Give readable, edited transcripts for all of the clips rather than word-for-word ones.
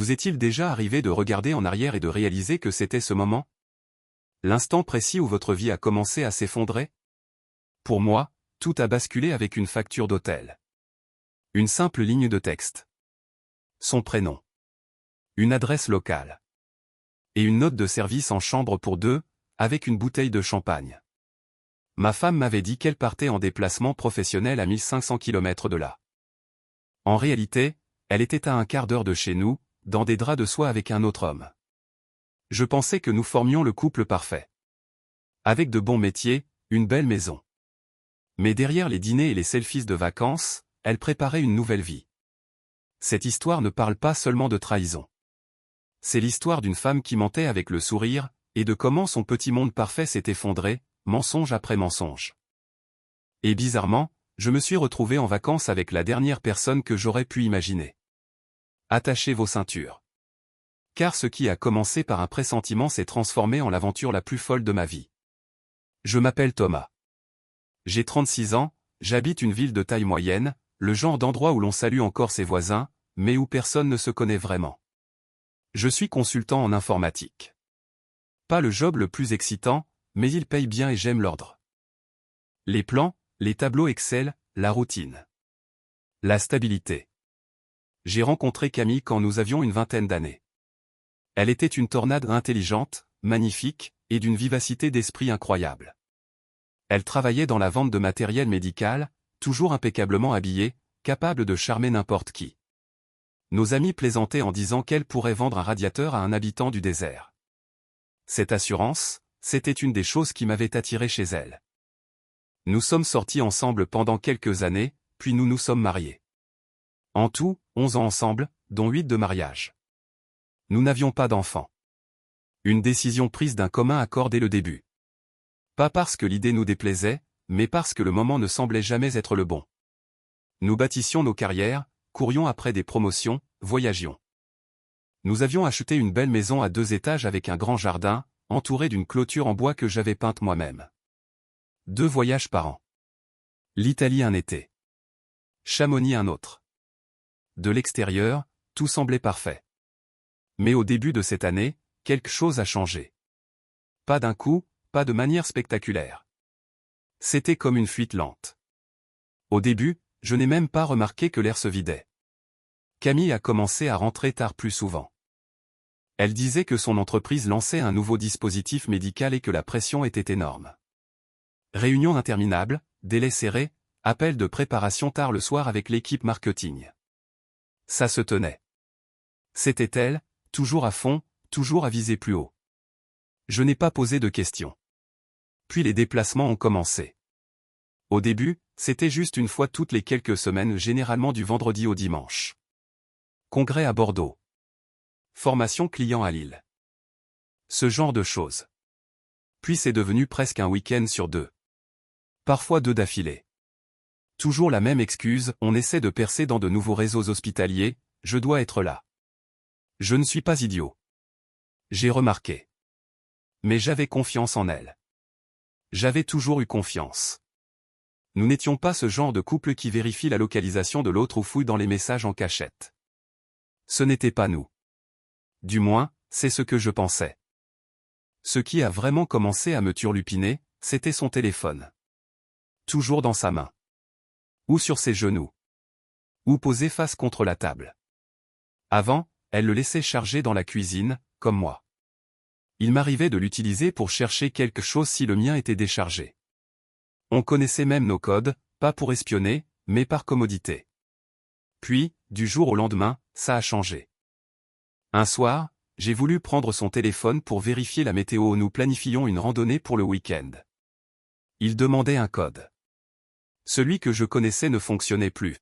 Vous est-il déjà arrivé de regarder en arrière et de réaliser que c'était ce moment? L'instant précis où votre vie a commencé à s'effondrer? Pour moi, tout a basculé avec une facture d'hôtel. Une simple ligne de texte. Son prénom. Une adresse locale. Et une note de service en chambre pour deux, avec une bouteille de champagne. Ma femme m'avait dit qu'elle partait en déplacement professionnel à 1500 km de là. En réalité, elle était à un quart d'heure de chez nous, dans des draps de soie avec un autre homme. Je pensais que nous formions le couple parfait. Avec de bons métiers, une belle maison. Mais derrière les dîners et les selfies de vacances, elle préparait une nouvelle vie. Cette histoire ne parle pas seulement de trahison. C'est l'histoire d'une femme qui mentait avec le sourire, et de comment son petit monde parfait s'est effondré, mensonge après mensonge. Et bizarrement, je me suis retrouvé en vacances avec la dernière personne que j'aurais pu imaginer. Attachez vos ceintures. Car ce qui a commencé par un pressentiment s'est transformé en l'aventure la plus folle de ma vie. Je m'appelle Thomas. J'ai 36 ans, j'habite une ville de taille moyenne, le genre d'endroit où l'on salue encore ses voisins, mais où personne ne se connaît vraiment. Je suis consultant en informatique. Pas le job le plus excitant, mais il paye bien et j'aime l'ordre. Les plans, les tableaux Excel, la routine. La stabilité. J'ai rencontré Camille quand nous avions une vingtaine d'années. Elle était une tornade intelligente, magnifique, et d'une vivacité d'esprit incroyable. Elle travaillait dans la vente de matériel médical, toujours impeccablement habillée, capable de charmer n'importe qui. Nos amis plaisantaient en disant qu'elle pourrait vendre un radiateur à un habitant du désert. Cette assurance, c'était une des choses qui m'avait attiré chez elle. Nous sommes sortis ensemble pendant quelques années, puis nous nous sommes mariés. En tout, 11 ans ensemble, dont 8 de mariage. Nous n'avions pas d'enfants. Une décision prise d'un commun accord dès le début. Pas parce que l'idée nous déplaisait, mais parce que le moment ne semblait jamais être le bon. Nous bâtissions nos carrières, courions après des promotions, voyagions. Nous avions acheté une belle maison à 2 étages avec un grand jardin, entouré d'une clôture en bois que j'avais peinte moi-même. 2 voyages par an. L'Italie un été. Chamonix un autre. De l'extérieur, tout semblait parfait. Mais au début de cette année, quelque chose a changé. Pas d'un coup, pas de manière spectaculaire. C'était comme une fuite lente. Au début, je n'ai même pas remarqué que l'air se vidait. Camille a commencé à rentrer tard plus souvent. Elle disait que son entreprise lançait un nouveau dispositif médical et que la pression était énorme. Réunions interminables, délais serrés, appels de préparation tard le soir avec l'équipe marketing. Ça se tenait. C'était elle, toujours à fond, toujours à viser plus haut. Je n'ai pas posé de questions. Puis les déplacements ont commencé. Au début, c'était juste une fois toutes les quelques semaines, généralement du vendredi au dimanche. Congrès à Bordeaux. Formation client à Lille. Ce genre de choses. Puis c'est devenu presque un week-end sur 2. Parfois 2 d'affilée. Toujours la même excuse, on essaie de percer dans de nouveaux réseaux hospitaliers, je dois être là. Je ne suis pas idiot. J'ai remarqué. Mais j'avais confiance en elle. J'avais toujours eu confiance. Nous n'étions pas ce genre de couple qui vérifie la localisation de l'autre ou fouille dans les messages en cachette. Ce n'était pas nous. Du moins, c'est ce que je pensais. Ce qui a vraiment commencé à me turlupiner, c'était son téléphone. Toujours dans sa main. Ou sur ses genoux. Ou posé face contre la table. Avant, elle le laissait charger dans la cuisine, comme moi. Il m'arrivait de l'utiliser pour chercher quelque chose si le mien était déchargé. On connaissait même nos codes, pas pour espionner, mais par commodité. Puis, du jour au lendemain, ça a changé. Un soir, j'ai voulu prendre son téléphone pour vérifier la météo. Nous planifions une randonnée pour le week-end. Il demandait un code. Celui que je connaissais ne fonctionnait plus.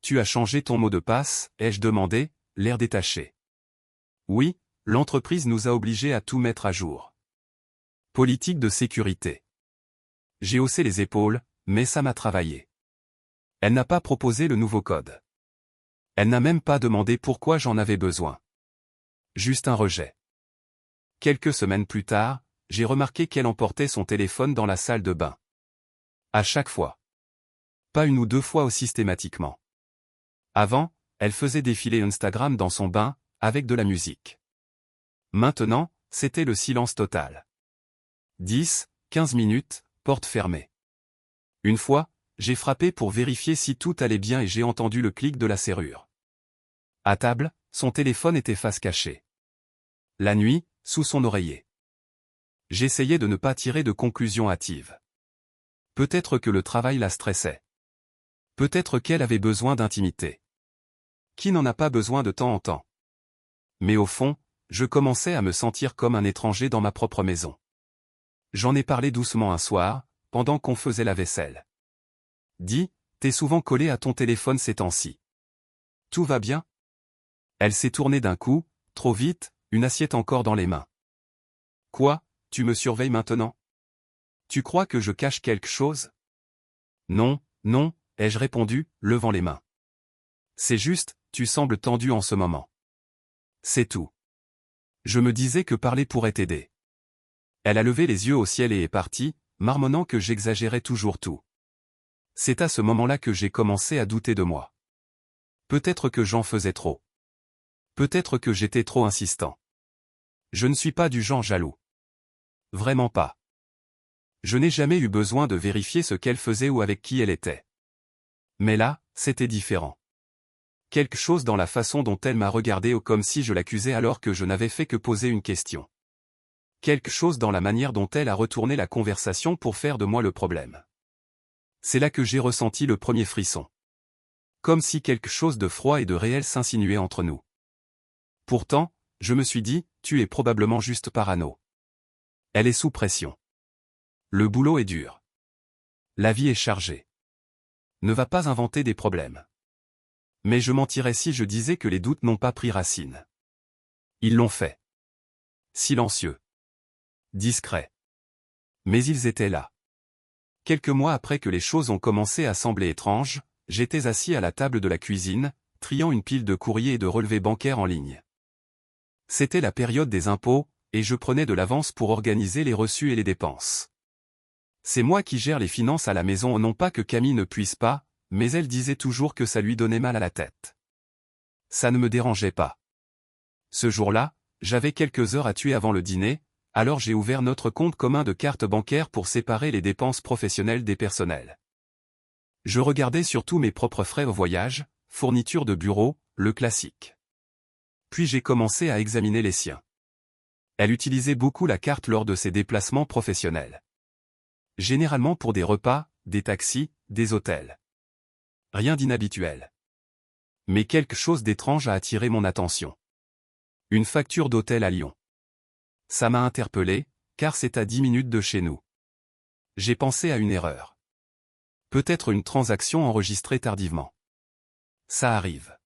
Tu as changé ton mot de passe, ai-je demandé, l'air détaché. Oui, l'entreprise nous a obligés à tout mettre à jour. Politique de sécurité. J'ai haussé les épaules, mais ça m'a travaillé. Elle n'a pas proposé le nouveau code. Elle n'a même pas demandé pourquoi j'en avais besoin. Juste un rejet. Quelques semaines plus tard, j'ai remarqué qu'elle emportait son téléphone dans la salle de bain. À chaque fois. Pas 1 ou 2 fois aussi systématiquement. Avant, elle faisait défiler Instagram dans son bain, avec de la musique. Maintenant, c'était le silence total. 10, 15 minutes, porte fermée. Une fois, j'ai frappé pour vérifier si tout allait bien et j'ai entendu le clic de la serrure. À table, son téléphone était face cachée. La nuit, sous son oreiller. J'essayais de ne pas tirer de conclusions hâtives. Peut-être que le travail la stressait. Peut-être qu'elle avait besoin d'intimité. Qui n'en a pas besoin de temps en temps? Mais au fond, je commençais à me sentir comme un étranger dans ma propre maison. J'en ai parlé doucement un soir, pendant qu'on faisait la vaisselle. Dis, t'es souvent collé à ton téléphone ces temps-ci. Tout va bien? Elle s'est tournée d'un coup, trop vite, une assiette encore dans les mains. Quoi, tu me surveilles maintenant? Tu crois que je cache quelque chose? Non, non, ai-je répondu, levant les mains. C'est juste, tu sembles tendu en ce moment. C'est tout. Je me disais que parler pourrait t'aider. Elle a levé les yeux au ciel et est partie, marmonnant que j'exagérais toujours tout. C'est à ce moment-là que j'ai commencé à douter de moi. Peut-être que j'en faisais trop. Peut-être que j'étais trop insistant. Je ne suis pas du genre jaloux. Vraiment pas. Je n'ai jamais eu besoin de vérifier ce qu'elle faisait ou avec qui elle était. Mais là, c'était différent. Quelque chose dans la façon dont elle m'a regardé ou comme si je l'accusais alors que je n'avais fait que poser une question. Quelque chose dans la manière dont elle a retourné la conversation pour faire de moi le problème. C'est là que j'ai ressenti le premier frisson. Comme si quelque chose de froid et de réel s'insinuait entre nous. Pourtant, je me suis dit, tu es probablement juste parano. Elle est sous pression. Le boulot est dur. La vie est chargée. Ne va pas inventer des problèmes. Mais je mentirais si je disais que les doutes n'ont pas pris racine. Ils l'ont fait. Silencieux. Discrets. Mais ils étaient là. Quelques mois après que les choses ont commencé à sembler étranges, j'étais assis à la table de la cuisine, triant une pile de courriers et de relevés bancaires en ligne. C'était la période des impôts, et je prenais de l'avance pour organiser les reçus et les dépenses. C'est moi qui gère les finances à la maison, non pas que Camille ne puisse pas, mais elle disait toujours que ça lui donnait mal à la tête. Ça ne me dérangeait pas. Ce jour-là, j'avais quelques heures à tuer avant le dîner, alors j'ai ouvert notre compte commun de cartes bancaires pour séparer les dépenses professionnelles des personnelles. Je regardais surtout mes propres frais au voyage, fourniture de bureau, le classique. Puis j'ai commencé à examiner les siens. Elle utilisait beaucoup la carte lors de ses déplacements professionnels. Généralement pour des repas, des taxis, des hôtels. Rien d'inhabituel. Mais quelque chose d'étrange a attiré mon attention. Une facture d'hôtel à Lyon. Ça m'a interpellé, car c'est à 10 minutes de chez nous. J'ai pensé à une erreur. Peut-être une transaction enregistrée tardivement. Ça arrive.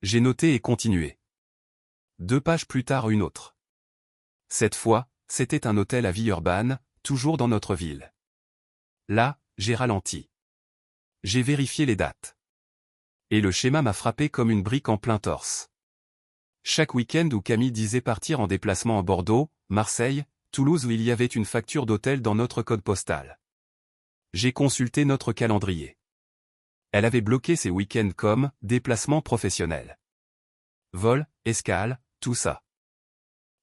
J'ai noté et continué. 2 pages plus tard une autre. Cette fois, c'était un hôtel à Villeurbanne, toujours dans notre ville. Là, j'ai ralenti. J'ai vérifié les dates. Et le schéma m'a frappé comme une brique en plein torse. Chaque week-end où Camille disait partir en déplacement à Bordeaux, Marseille, Toulouse où il y avait une facture d'hôtel dans notre code postal. J'ai consulté notre calendrier. Elle avait bloqué ces week-ends comme déplacement professionnel. Vol, escale, tout ça.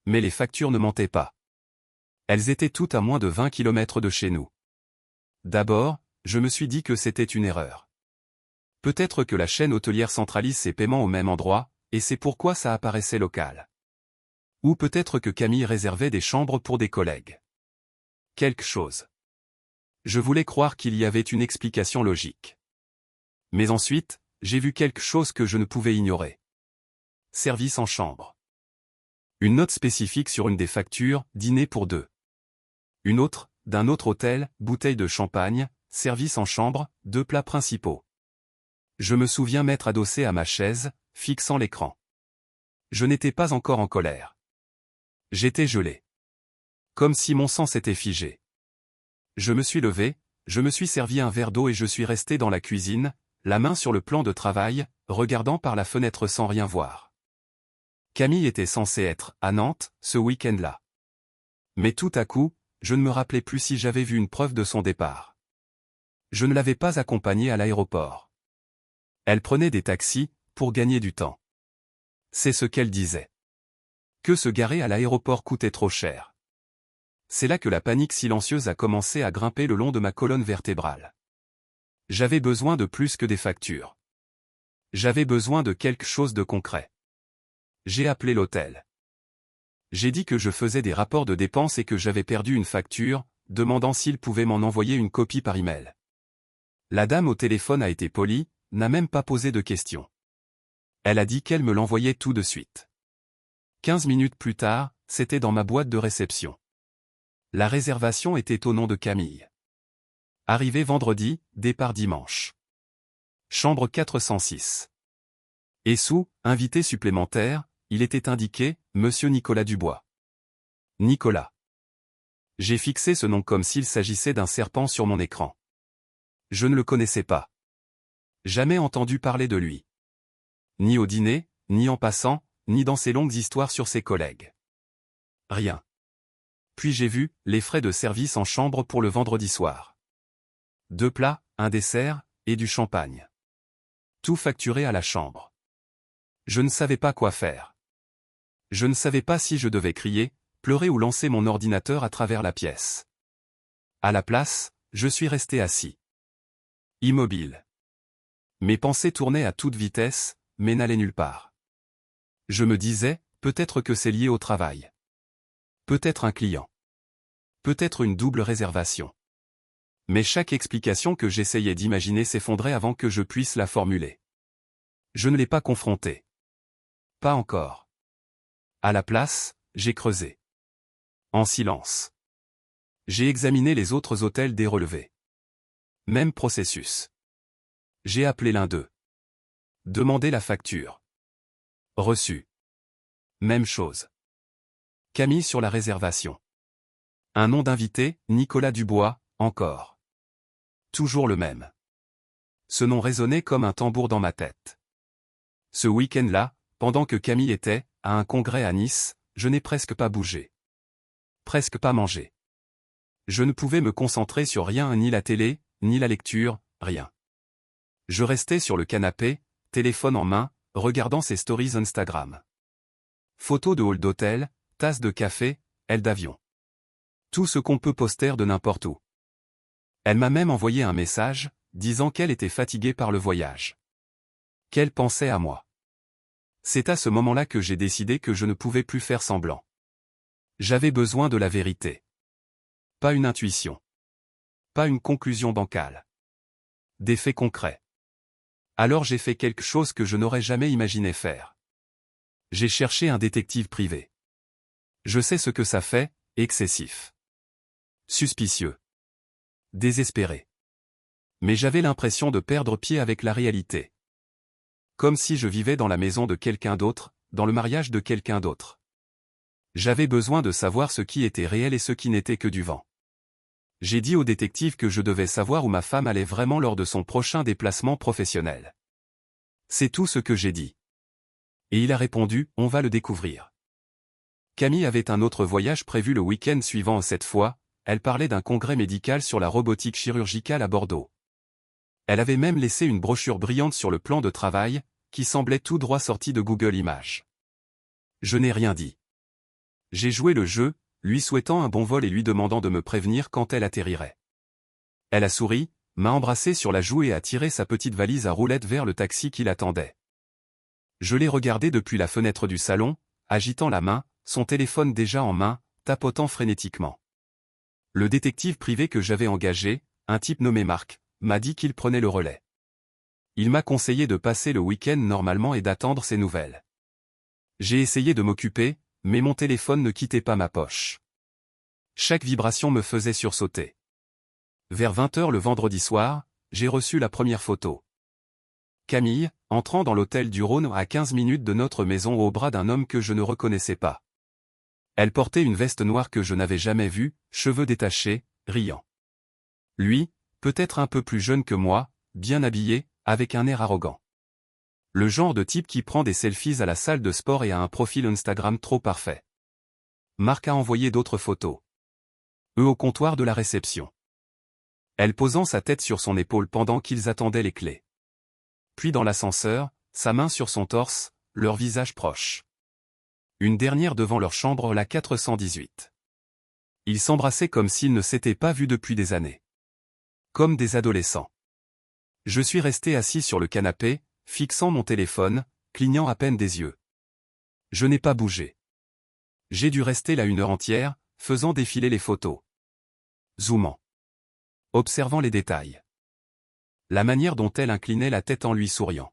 Mais les factures ne mentaient pas. Elles étaient toutes à moins de 20 km de chez nous. D'abord, je me suis dit que c'était une erreur. Peut-être que la chaîne hôtelière centralise ses paiements au même endroit, et c'est pourquoi ça apparaissait local. Ou peut-être que Camille réservait des chambres pour des collègues. Quelque chose. Je voulais croire qu'il y avait une explication logique. Mais ensuite, j'ai vu quelque chose que je ne pouvais ignorer. Service en chambre. Une note spécifique sur une des factures, dîner pour 2. Une autre, d'un autre hôtel, bouteille de champagne, service en chambre, 2 plats principaux. Je me souviens m'être adossé à ma chaise, fixant l'écran. Je n'étais pas encore en colère. J'étais gelé. Comme si mon sang s'était figé. Je me suis levé, je me suis servi un verre d'eau et je suis resté dans la cuisine, la main sur le plan de travail, regardant par la fenêtre sans rien voir. Camille était censée être à Nantes, ce week-end-là. Mais tout à coup, je ne me rappelais plus si j'avais vu une preuve de son départ. Je ne l'avais pas accompagnée à l'aéroport. Elle prenait des taxis, pour gagner du temps. C'est ce qu'elle disait. Que se garer à l'aéroport coûtait trop cher. C'est là que la panique silencieuse a commencé à grimper le long de ma colonne vertébrale. J'avais besoin de plus que des factures. J'avais besoin de quelque chose de concret. J'ai appelé l'hôtel. J'ai dit que je faisais des rapports de dépenses et que j'avais perdu une facture, demandant s'ils pouvaient m'en envoyer une copie par email. La dame au téléphone a été polie, n'a même pas posé de questions. Elle a dit qu'elle me l'envoyait tout de suite. 15 minutes plus tard, c'était dans ma boîte de réception. La réservation était au nom de Camille. Arrivée vendredi, départ dimanche. Chambre 406. Et sous, invité supplémentaire, il était indiqué, Monsieur Nicolas Dubois. Nicolas. J'ai fixé ce nom comme s'il s'agissait d'un serpent sur mon écran. Je ne le connaissais pas. Jamais entendu parler de lui. Ni au dîner, ni en passant, ni dans ses longues histoires sur ses collègues. Rien. Puis j'ai vu, les frais de service en chambre pour le vendredi soir. 2 plats, un dessert, et du champagne. Tout facturé à la chambre. Je ne savais pas quoi faire. Je ne savais pas si je devais crier, pleurer ou lancer mon ordinateur à travers la pièce. À la place, je suis resté assis. Immobile. Mes pensées tournaient à toute vitesse, mais n'allaient nulle part. Je me disais, peut-être que c'est lié au travail. Peut-être un client. Peut-être une double réservation. Mais chaque explication que j'essayais d'imaginer s'effondrait avant que je puisse la formuler. Je ne l'ai pas confrontée. Pas encore. À la place, j'ai creusé. En silence. J'ai examiné les autres hôtels des relevés. Même processus. J'ai appelé l'un d'eux. Demandé la facture. Reçu. Même chose. Camille sur la réservation. Un nom d'invité, Nicolas Dubois, encore. Toujours le même. Ce nom résonnait comme un tambour dans ma tête. Ce week-end-là, pendant que Camille était, à un congrès à Nice, je n'ai presque pas bougé. Presque pas mangé. Je ne pouvais me concentrer sur rien, ni la télé, ni la lecture, rien. Je restais sur le canapé, téléphone en main, regardant ses stories Instagram. Photos de hall d'hôtel, tasses de café, ailes d'avion. Tout ce qu'on peut poster de n'importe où. Elle m'a même envoyé un message, disant qu'elle était fatiguée par le voyage. Qu'elle pensait à moi. C'est à ce moment-là que j'ai décidé que je ne pouvais plus faire semblant. J'avais besoin de la vérité. Pas une intuition. Pas une conclusion bancale. Des faits concrets. Alors j'ai fait quelque chose que je n'aurais jamais imaginé faire. J'ai cherché un détective privé. Je sais ce que ça fait, excessif. Suspicieux. Désespéré. Mais j'avais l'impression de perdre pied avec la réalité. Comme si je vivais dans la maison de quelqu'un d'autre, dans le mariage de quelqu'un d'autre. J'avais besoin de savoir ce qui était réel et ce qui n'était que du vent. J'ai dit au détective que je devais savoir où ma femme allait vraiment lors de son prochain déplacement professionnel. C'est tout ce que j'ai dit. Et il a répondu, on va le découvrir. Camille avait un autre voyage prévu le week-end suivant. Cette fois, elle parlait d'un congrès médical sur la robotique chirurgicale à Bordeaux. Elle avait même laissé une brochure brillante sur le plan de travail, qui semblait tout droit sorti de Google Images. Je n'ai rien dit. J'ai joué le jeu, lui souhaitant un bon vol et lui demandant de me prévenir quand elle atterrirait. Elle a souri, m'a embrassé sur la joue et a tiré sa petite valise à roulettes vers le taxi qui l'attendait. Je l'ai regardé depuis la fenêtre du salon, agitant la main, son téléphone déjà en main, tapotant frénétiquement. Le détective privé que j'avais engagé, un type nommé Marc, m'a dit qu'il prenait le relais. Il m'a conseillé de passer le week-end normalement et d'attendre ses nouvelles. J'ai essayé de m'occuper, mais mon téléphone ne quittait pas ma poche. Chaque vibration me faisait sursauter. Vers 20h le vendredi soir, j'ai reçu la première photo. Camille, entrant dans l'hôtel du Rhône à 15 minutes de notre maison au bras d'un homme que je ne reconnaissais pas. Elle portait une veste noire que je n'avais jamais vue, cheveux détachés, riant. Lui, peut-être un peu plus jeune que moi, bien habillé, avec un air arrogant. Le genre de type qui prend des selfies à la salle de sport et a un profil Instagram trop parfait. Marc a envoyé d'autres photos. Eux au comptoir de la réception. Elle posant sa tête sur son épaule pendant qu'ils attendaient les clés. Puis dans l'ascenseur, sa main sur son torse, leurs visages proches. Une dernière devant leur chambre, la 418. Ils s'embrassaient comme s'ils ne s'étaient pas vus depuis des années. Comme des adolescents. Je suis resté assis sur le canapé, fixant mon téléphone, clignant à peine des yeux. Je n'ai pas bougé. J'ai dû rester là 1 heure entière, faisant défiler les photos. Zoomant. Observant les détails. La manière dont elle inclinait la tête en lui souriant.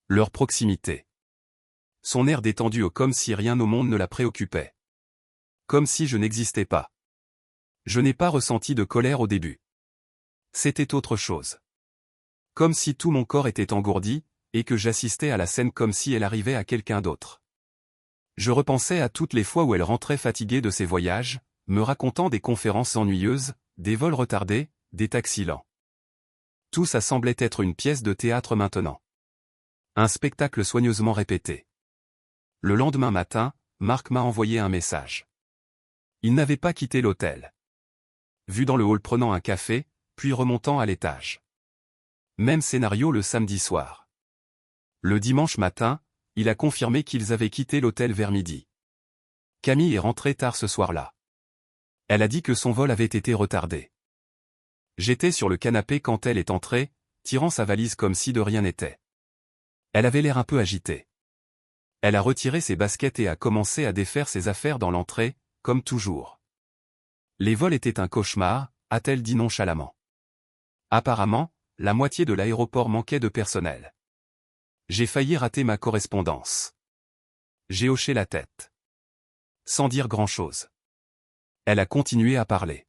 Leur proximité. Son air détendu comme si rien au monde ne la préoccupait. Comme si je n'existais pas. Je n'ai pas ressenti de colère au début. C'était autre chose. Comme si tout mon corps était engourdi, et que j'assistais à la scène comme si elle arrivait à quelqu'un d'autre. Je repensais à toutes les fois où elle rentrait fatiguée de ses voyages, me racontant des conférences ennuyeuses, des vols retardés, des taxis lents. Tout ça semblait être une pièce de théâtre maintenant. Un spectacle soigneusement répété. Le lendemain matin, Marc m'a envoyé un message. Il n'avait pas quitté l'hôtel. Vu dans le hall prenant un café, puis remontant à l'étage. Même scénario le samedi soir. Le dimanche matin, il a confirmé qu'ils avaient quitté l'hôtel vers midi. Camille est rentrée tard ce soir-là. Elle a dit que son vol avait été retardé. J'étais sur le canapé quand elle est entrée, tirant sa valise comme si de rien n'était. Elle avait l'air un peu agitée. Elle a retiré ses baskets et a commencé à défaire ses affaires dans l'entrée, comme toujours. Les vols étaient un cauchemar, a-t-elle dit nonchalamment. Apparemment, la moitié de l'aéroport manquait de personnel. J'ai failli rater ma correspondance. J'ai hoché la tête. Sans dire grand-chose. Elle a continué à parler.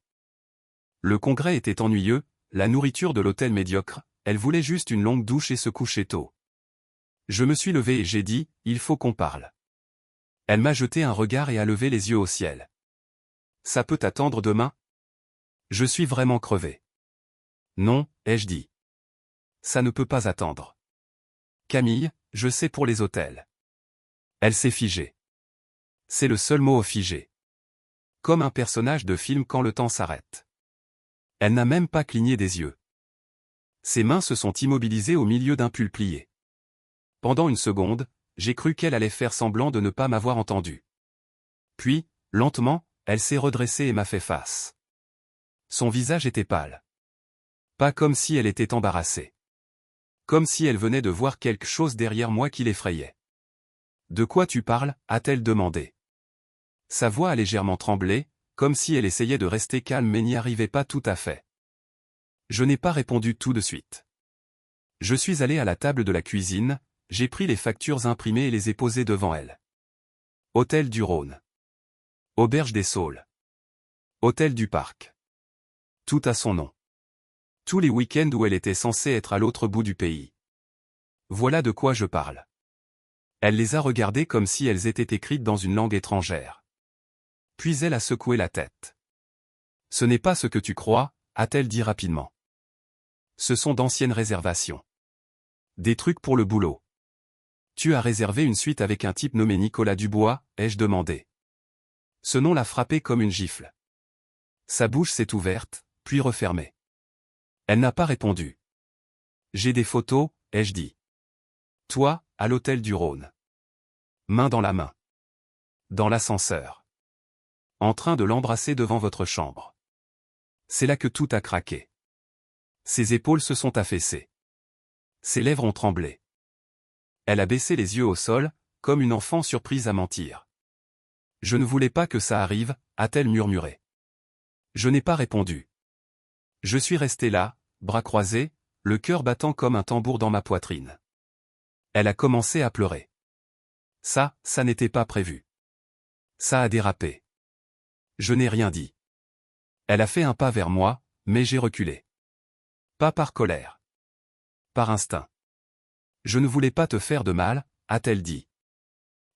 Le congrès était ennuyeux, la nourriture de l'hôtel médiocre, elle voulait juste une longue douche et se coucher tôt. Je me suis levé et j'ai dit, il faut qu'on parle. Elle m'a jeté un regard et a levé les yeux au ciel. Ça peut attendre demain? Je suis vraiment crevé. Non, ai-je dit. Ça ne peut pas attendre. Camille, je sais pour les hôtels. Elle s'est figée. C'est le seul mot figé. Comme un personnage de film quand le temps s'arrête. Elle n'a même pas cligné des yeux. Ses mains se sont immobilisées au milieu d'un pull plié. Pendant une seconde, j'ai cru qu'elle allait faire semblant de ne pas m'avoir entendu. Puis, lentement, elle s'est redressée et m'a fait face. Son visage était pâle. Pas comme si elle était embarrassée. Comme si elle venait de voir quelque chose derrière moi qui l'effrayait. « De quoi tu parles ?» a-t-elle demandé. Sa voix a légèrement tremblé, comme si elle essayait de rester calme mais n'y arrivait pas tout à fait. Je n'ai pas répondu tout de suite. Je suis allé à la table de la cuisine, j'ai pris les factures imprimées et les ai posées devant elle. Hôtel du Rhône. Auberge des Saules. Hôtel du Parc. Tout a son nom. Tous les week-ends où elle était censée être à l'autre bout du pays. Voilà de quoi je parle. Elle les a regardées comme si elles étaient écrites dans une langue étrangère. Puis elle a secoué la tête. Ce n'est pas ce que tu crois, a-t-elle dit rapidement. Ce sont d'anciennes réservations. Des trucs pour le boulot. Tu as réservé une suite avec un type nommé Nicolas Dubois, ai-je demandé. Ce nom l'a frappé comme une gifle. Sa bouche s'est ouverte, puis refermée. Elle n'a pas répondu. J'ai des photos, ai-je dit. Toi, à l'hôtel du Rhône. Main dans la main. Dans l'ascenseur. En train de l'embrasser devant votre chambre. C'est là que tout a craqué. Ses épaules se sont affaissées. Ses lèvres ont tremblé. Elle a baissé les yeux au sol, comme une enfant surprise à mentir. Je ne voulais pas que ça arrive, a-t-elle murmuré. Je n'ai pas répondu. Je suis resté là, bras croisés, le cœur battant comme un tambour dans ma poitrine. Elle a commencé à pleurer. Ça n'était pas prévu. Ça a dérapé. Je n'ai rien dit. Elle a fait un pas vers moi, mais j'ai reculé. Pas par colère. Par instinct. Je ne voulais pas te faire de mal, a-t-elle dit.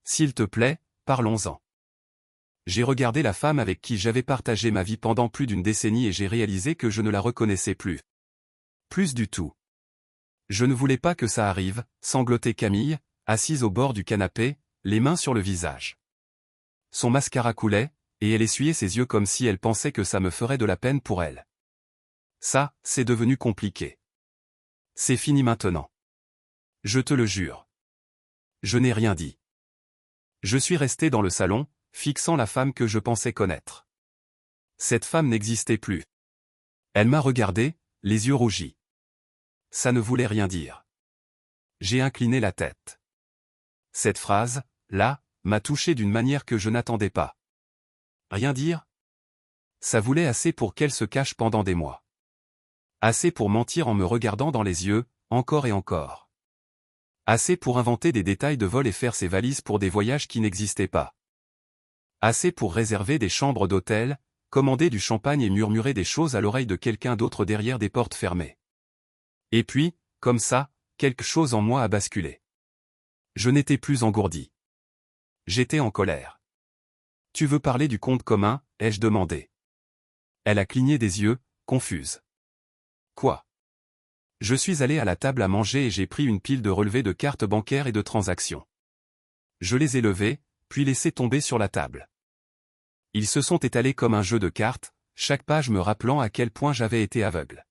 S'il te plaît, parlons-en. J'ai regardé la femme avec qui j'avais partagé ma vie pendant plus d'une décennie et j'ai réalisé que je ne la reconnaissais plus. Plus du tout. Je ne voulais pas que ça arrive, sanglotait Camille, assise au bord du canapé, les mains sur le visage. Son mascara coulait, et elle essuyait ses yeux comme si elle pensait que ça me ferait de la peine pour elle. Ça, c'est devenu compliqué. C'est fini maintenant. Je te le jure. Je n'ai rien dit. Je suis resté dans le salon, fixant la femme que je pensais connaître. Cette femme n'existait plus. Elle m'a regardé, les yeux rougis. Ça ne voulait rien dire. J'ai incliné la tête. Cette phrase, là, m'a touché d'une manière que je n'attendais pas. Rien dire? Ça voulait assez pour qu'elle se cache pendant des mois. Assez pour mentir en me regardant dans les yeux, encore et encore. Assez pour inventer des détails de vol et faire ses valises pour des voyages qui n'existaient pas. Assez pour réserver des chambres d'hôtel, commander du champagne et murmurer des choses à l'oreille de quelqu'un d'autre derrière des portes fermées. Et puis, comme ça, quelque chose en moi a basculé. Je n'étais plus engourdi. J'étais en colère. « Tu veux parler du compte commun ?» ai-je demandé. Elle a cligné des yeux, confuse. Quoi? Je suis allé à la table à manger et j'ai pris une pile de relevés de cartes bancaires et de transactions. Je les ai levés, puis laissés tomber sur la table. Ils se sont étalés comme un jeu de cartes, chaque page me rappelant à quel point j'avais été aveugle.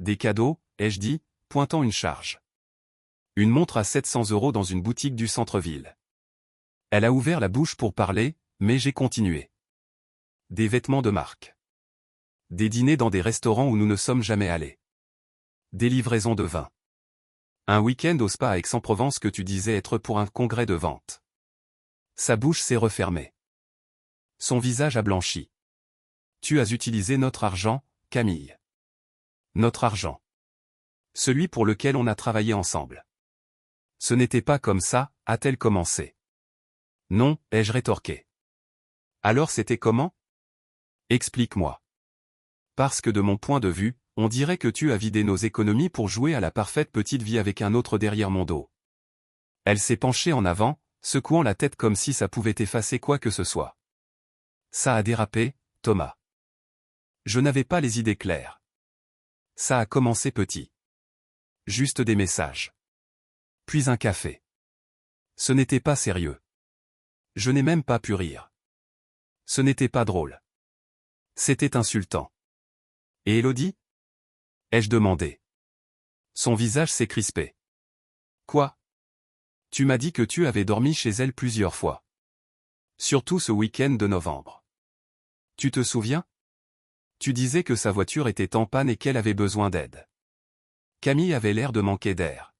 Des cadeaux, ai-je dit, pointant une charge. Une montre à 700 € dans une boutique du centre-ville. Elle a ouvert la bouche pour parler, mais j'ai continué. Des vêtements de marque. Des dîners dans des restaurants où nous ne sommes jamais allés. Des livraisons de vin. Un week-end au spa à Aix-en-Provence que tu disais être pour un congrès de vente. Sa bouche s'est refermée. Son visage a blanchi. Tu as utilisé notre argent, Camille. Notre argent. Celui pour lequel on a travaillé ensemble. Ce n'était pas comme ça, a-t-elle commencé. Non, ai-je rétorqué. Alors c'était comment? Explique-moi. Parce que de mon point de vue, on dirait que tu as vidé nos économies pour jouer à la parfaite petite vie avec un autre derrière mon dos. Elle s'est penchée en avant, secouant la tête comme si ça pouvait effacer quoi que ce soit. Ça a dérapé, Thomas. Je n'avais pas les idées claires. Ça a commencé petit. Juste des messages. Puis un café. Ce n'était pas sérieux. Je n'ai même pas pu rire. Ce n'était pas drôle. C'était insultant. Et Élodie? Ai-je demandé. Son visage s'est crispé. Quoi? Tu m'as dit que tu avais dormi chez elle plusieurs fois. Surtout ce week-end de novembre. Tu te souviens? Tu disais que sa voiture était en panne et qu'elle avait besoin d'aide. Camille avait l'air de manquer d'air.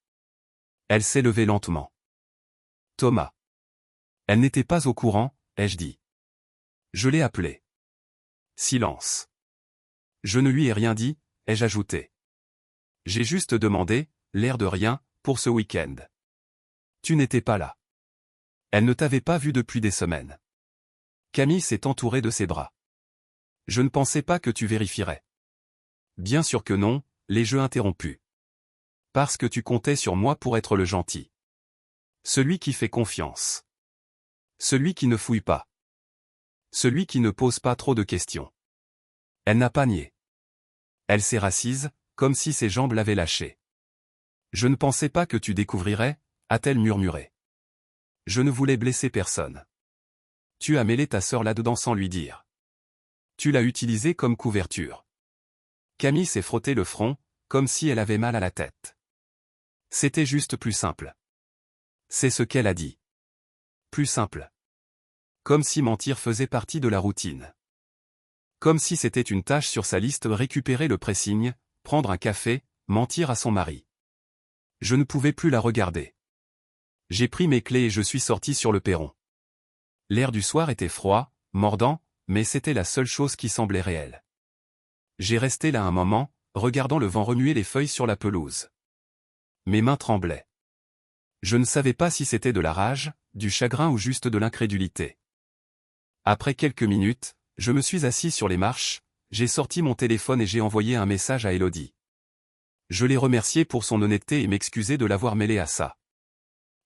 Elle s'est levée lentement. Thomas. Elle n'était pas au courant, ai-je dit. Je l'ai appelée. Silence. Je ne lui ai rien dit, ai-je ajouté. J'ai juste demandé, l'air de rien, pour ce week-end. Tu n'étais pas là. Elle ne t'avait pas vu depuis des semaines. Camille s'est entourée de ses bras. Je ne pensais pas que tu vérifierais. Bien sûr que non, les jeux interrompus. Parce que tu comptais sur moi pour être le gentil. Celui qui fait confiance. Celui qui ne fouille pas. Celui qui ne pose pas trop de questions. Elle n'a pas nié. Elle s'est rassise, comme si ses jambes l'avaient lâchée. Je ne pensais pas que tu découvrirais, a-t-elle murmuré. Je ne voulais blesser personne. Tu as mêlé ta sœur là-dedans sans lui dire. Tu l'as utilisée comme couverture. Camille s'est frotté le front, comme si elle avait mal à la tête. C'était juste plus simple. C'est ce qu'elle a dit. Plus simple. Comme si mentir faisait partie de la routine. Comme si c'était une tâche sur sa liste: récupérer le pressing, prendre un café, mentir à son mari. Je ne pouvais plus la regarder. J'ai pris mes clés et je suis sorti sur le perron. L'air du soir était froid, mordant, mais c'était la seule chose qui semblait réelle. J'ai resté là un moment, regardant le vent remuer les feuilles sur la pelouse. Mes mains tremblaient. Je ne savais pas si c'était de la rage, du chagrin ou juste de l'incrédulité. Après quelques minutes, je me suis assis sur les marches, j'ai sorti mon téléphone et j'ai envoyé un message à Élodie. Je l'ai remerciée pour son honnêteté et m'excusé de l'avoir mêlée à ça.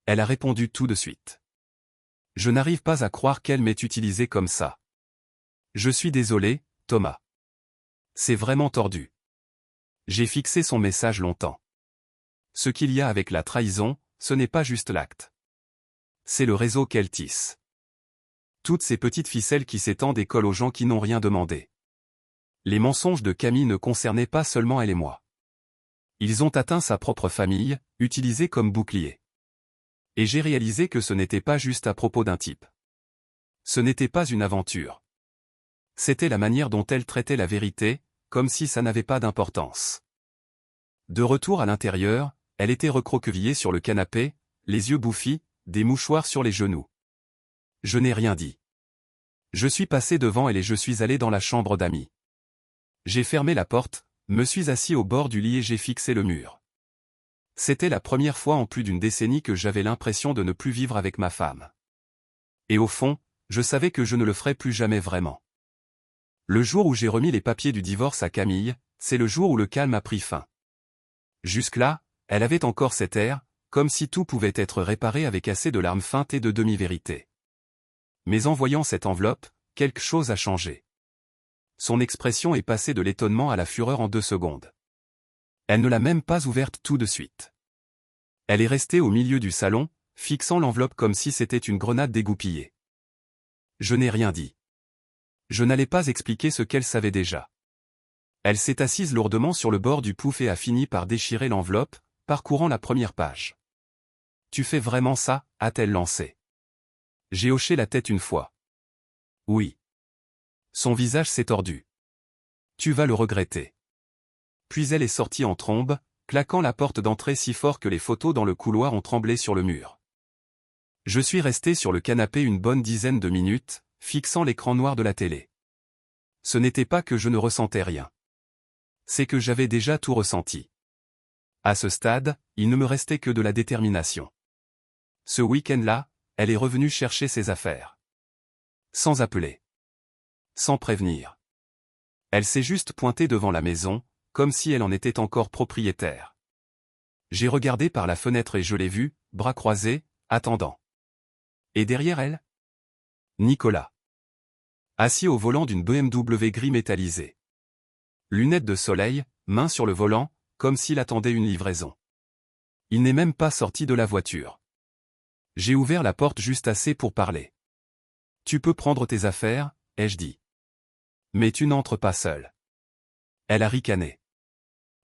Elle a répondu tout de suite. Je n'arrive pas à croire qu'elle m'ait utilisé comme ça. Je suis désolé, Thomas. C'est vraiment tordu. J'ai fixé son message longtemps. Ce qu'il y a avec la trahison, ce n'est pas juste l'acte. C'est le réseau qu'elle tisse. Toutes ces petites ficelles qui s'étendent et collent aux gens qui n'ont rien demandé. Les mensonges de Camille ne concernaient pas seulement elle et moi. Ils ont atteint sa propre famille, utilisée comme bouclier. Et j'ai réalisé que ce n'était pas juste à propos d'un type. Ce n'était pas une aventure. C'était la manière dont elle traitait la vérité, comme si ça n'avait pas d'importance. De retour à l'intérieur, elle était recroquevillée sur le canapé, les yeux bouffis, des mouchoirs sur les genoux. Je n'ai rien dit. Je suis passé devant elle et je suis allé dans la chambre d'amis. J'ai fermé la porte, me suis assis au bord du lit et j'ai fixé le mur. C'était la première fois en plus d'une décennie que j'avais l'impression de ne plus vivre avec ma femme. Et au fond, je savais que je ne le ferais plus jamais vraiment. Le jour où j'ai remis les papiers du divorce à Camille, c'est le jour où le calme a pris fin. Jusque-là, elle avait encore cet air, comme si tout pouvait être réparé avec assez de larmes feintes et de demi-vérités. Mais en voyant cette enveloppe, quelque chose a changé. Son expression est passée de l'étonnement à la fureur en 2 secondes. Elle ne l'a même pas ouverte tout de suite. Elle est restée au milieu du salon, fixant l'enveloppe comme si c'était une grenade dégoupillée. Je n'ai rien dit. Je n'allais pas expliquer ce qu'elle savait déjà. Elle s'est assise lourdement sur le bord du pouf et a fini par déchirer l'enveloppe, parcourant la première page. « Tu fais vraiment ça ?» a-t-elle lancé. J'ai hoché la tête une fois. Oui. Son visage s'est tordu. Tu vas le regretter. Puis elle est sortie en trombe, claquant la porte d'entrée si fort que les photos dans le couloir ont tremblé sur le mur. Je suis resté sur le canapé une bonne dizaine de minutes, fixant l'écran noir de la télé. Ce n'était pas que je ne ressentais rien. C'est que j'avais déjà tout ressenti. À ce stade, il ne me restait que de la détermination. Ce week-end-là, elle est revenue chercher ses affaires. Sans appeler. Sans prévenir. Elle s'est juste pointée devant la maison, comme si elle en était encore propriétaire. J'ai regardé par la fenêtre et je l'ai vue, bras croisés, attendant. Et derrière elle? Nicolas. Assis au volant d'une BMW gris métallisé. Lunettes de soleil, main sur le volant, comme s'il attendait une livraison. Il n'est même pas sorti de la voiture. J'ai ouvert la porte juste assez pour parler. Tu peux prendre tes affaires, ai-je dit. Mais tu n'entres pas seul. Elle a ricané.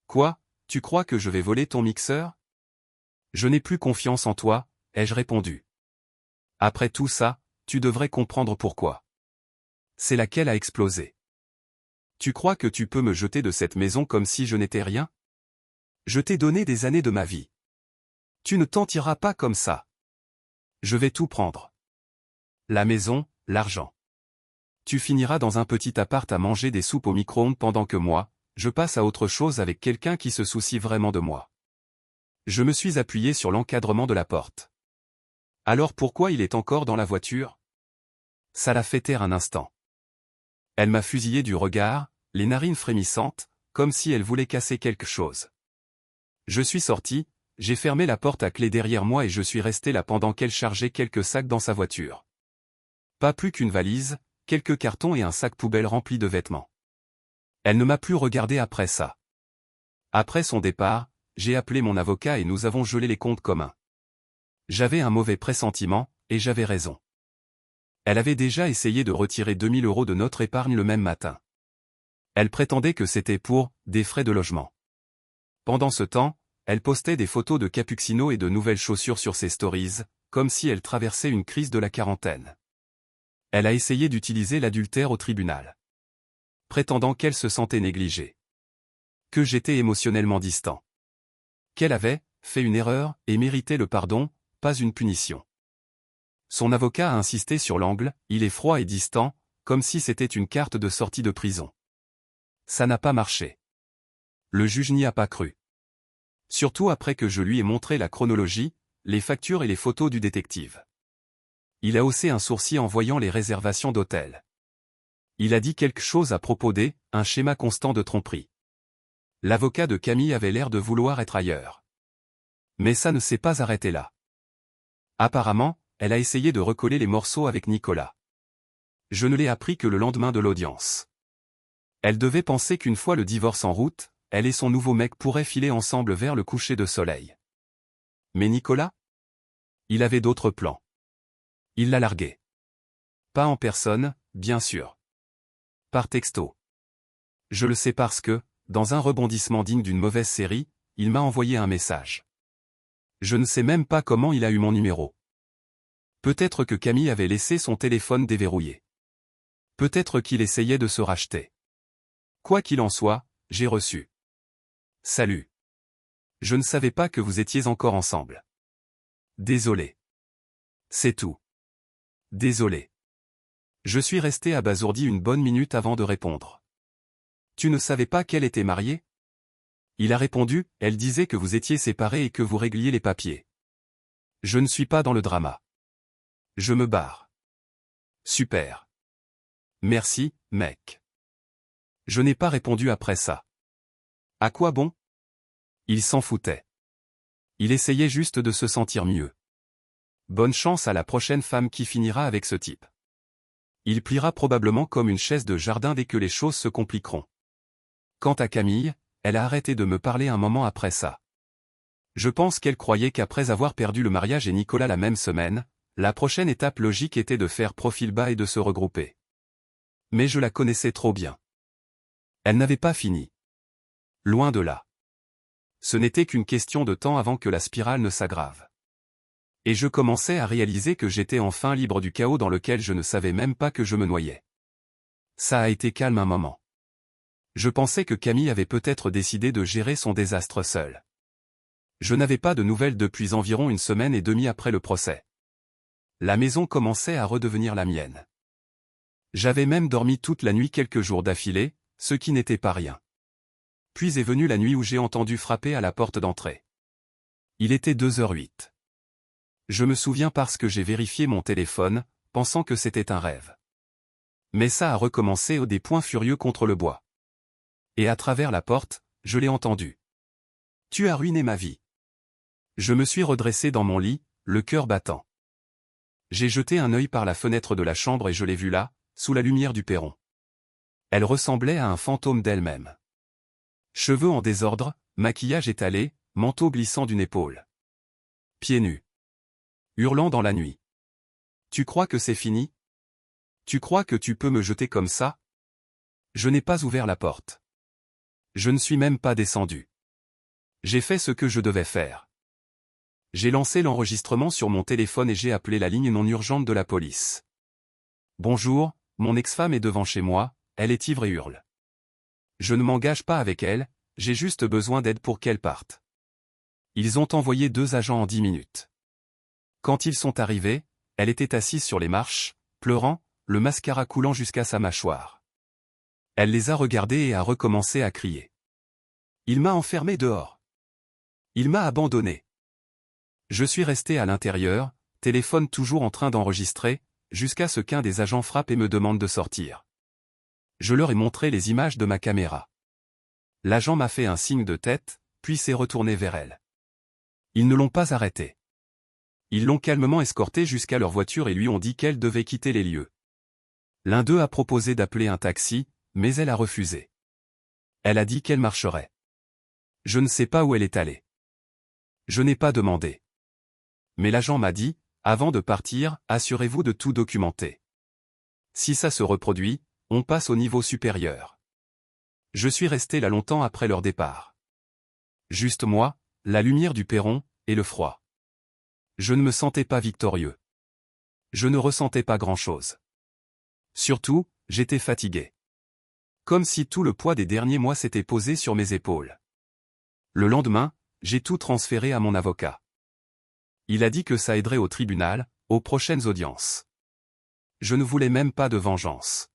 Quoi, tu crois que je vais voler ton mixeur? Je n'ai plus confiance en toi, ai-je répondu. Après tout ça, tu devrais comprendre pourquoi. C'est laquelle a explosé. Tu crois que tu peux me jeter de cette maison comme si je n'étais rien? Je t'ai donné des années de ma vie. Tu ne t'en tireras pas comme ça. Je vais tout prendre. La maison, l'argent. Tu finiras dans un petit appart à manger des soupes au micro-ondes pendant que moi, je passe à autre chose avec quelqu'un qui se soucie vraiment de moi. Je me suis appuyé sur l'encadrement de la porte. Alors pourquoi il est encore dans la voiture? Ça l'a fait taire un instant. Elle m'a fusillé du regard, les narines frémissantes, comme si elle voulait casser quelque chose. Je suis sorti, j'ai fermé la porte à clé derrière moi et je suis resté là pendant qu'elle chargeait quelques sacs dans sa voiture. Pas plus qu'une valise, quelques cartons et un sac poubelle rempli de vêtements. Elle ne m'a plus regardé après ça. Après son départ, j'ai appelé mon avocat et nous avons gelé les comptes communs. J'avais un mauvais pressentiment, et j'avais raison. Elle avait déjà essayé de retirer 2000 € de notre épargne le même matin. Elle prétendait que c'était pour des frais de logement. Pendant ce temps, elle postait des photos de cappuccino et de nouvelles chaussures sur ses stories, comme si elle traversait une crise de la quarantaine. Elle a essayé d'utiliser l'adultère au tribunal. Prétendant qu'elle se sentait négligée. Que j'étais émotionnellement distant. Qu'elle avait fait une erreur et méritait le pardon, pas une punition. Son avocat a insisté sur l'angle, il est froid et distant, comme si c'était une carte de sortie de prison. Ça n'a pas marché. Le juge n'y a pas cru. Surtout après que je lui ai montré la chronologie, les factures et les photos du détective. Il a haussé un sourcil en voyant les réservations d'hôtel. Il a dit quelque chose à propos un schéma constant de tromperie. L'avocat de Camille avait l'air de vouloir être ailleurs. Mais ça ne s'est pas arrêté là. Apparemment, elle a essayé de recoller les morceaux avec Nicolas. Je ne l'ai appris que le lendemain de l'audience. Elle devait penser qu'une fois le divorce en route, elle et son nouveau mec pourraient filer ensemble vers le coucher de soleil. Mais Nicolas? Il avait d'autres plans. Il l'a largué. Pas en personne, bien sûr. Par texto. Je le sais parce que, dans un rebondissement digne d'une mauvaise série, il m'a envoyé un message. Je ne sais même pas comment il a eu mon numéro. Peut-être que Camille avait laissé son téléphone déverrouillé. Peut-être qu'il essayait de se racheter. Quoi qu'il en soit, j'ai reçu. Salut. Je ne savais pas que vous étiez encore ensemble. Désolé. C'est tout. Désolé. Je suis resté abasourdi une bonne minute avant de répondre. Tu ne savais pas qu'elle était mariée? Il a répondu, elle disait que vous étiez séparés et que vous régliez les papiers. Je ne suis pas dans le drama. Je me barre. Super. Merci, mec. Je n'ai pas répondu après ça. À quoi bon? Il s'en foutait. Il essayait juste de se sentir mieux. Bonne chance à la prochaine femme qui finira avec ce type. Il pliera probablement comme une chaise de jardin dès que les choses se compliqueront. Quant à Camille, elle a arrêté de me parler un moment après ça. Je pense qu'elle croyait qu'après avoir perdu le mariage et Nicolas la même semaine, la prochaine étape logique était de faire profil bas et de se regrouper. Mais je la connaissais trop bien. Elle n'avait pas fini. Loin de là. Ce n'était qu'une question de temps avant que la spirale ne s'aggrave. Et je commençais à réaliser que j'étais enfin libre du chaos dans lequel je ne savais même pas que je me noyais. Ça a été calme un moment. Je pensais que Camille avait peut-être décidé de gérer son désastre seule. Je n'avais pas de nouvelles depuis environ une semaine et demie après le procès. La maison commençait à redevenir la mienne. J'avais même dormi toute la nuit quelques jours d'affilée, ce qui n'était pas rien. Puis est venue la nuit où j'ai entendu frapper à la porte d'entrée. Il était 2h08. Je me souviens parce que j'ai vérifié mon téléphone, pensant que c'était un rêve. Mais ça a recommencé au des poings furieux contre le bois. Et à travers la porte, je l'ai entendu. Tu as ruiné ma vie. Je me suis redressé dans mon lit, le cœur battant. J'ai jeté un œil par la fenêtre de la chambre et je l'ai vue là, sous la lumière du perron. Elle ressemblait à un fantôme d'elle-même. Cheveux en désordre, maquillage étalé, manteau glissant d'une épaule. Pieds nus. Hurlant dans la nuit. Tu crois que c'est fini? Tu crois que tu peux me jeter comme ça? Je n'ai pas ouvert la porte. Je ne suis même pas descendu. J'ai fait ce que je devais faire. J'ai lancé l'enregistrement sur mon téléphone et j'ai appelé la ligne non urgente de la police. Bonjour, mon ex-femme est devant chez moi, elle est ivre et hurle. Je ne m'engage pas avec elle, j'ai juste besoin d'aide pour qu'elle parte. Ils ont envoyé 2 agents en 10 minutes. Quand ils sont arrivés, elle était assise sur les marches, pleurant, le mascara coulant jusqu'à sa mâchoire. Elle les a regardés et a recommencé à crier. Il m'a enfermé dehors. Il m'a abandonné. Je suis resté à l'intérieur, téléphone toujours en train d'enregistrer, jusqu'à ce qu'un des agents frappe et me demande de sortir. Je leur ai montré les images de ma caméra. L'agent m'a fait un signe de tête, puis s'est retourné vers elle. Ils ne l'ont pas arrêté. Ils l'ont calmement escortée jusqu'à leur voiture et lui ont dit qu'elle devait quitter les lieux. L'un d'eux a proposé d'appeler un taxi, mais elle a refusé. Elle a dit qu'elle marcherait. Je ne sais pas où elle est allée. Je n'ai pas demandé. Mais l'agent m'a dit, avant de partir, assurez-vous de tout documenter. Si ça se reproduit, on passe au niveau supérieur. Je suis resté là longtemps après leur départ. Juste moi, la lumière du perron, et le froid. Je ne me sentais pas victorieux. Je ne ressentais pas grand-chose. Surtout, j'étais fatigué. Comme si tout le poids des derniers mois s'était posé sur mes épaules. Le lendemain, j'ai tout transféré à mon avocat. Il a dit que ça aiderait au tribunal, aux prochaines audiences. Je ne voulais même pas de vengeance.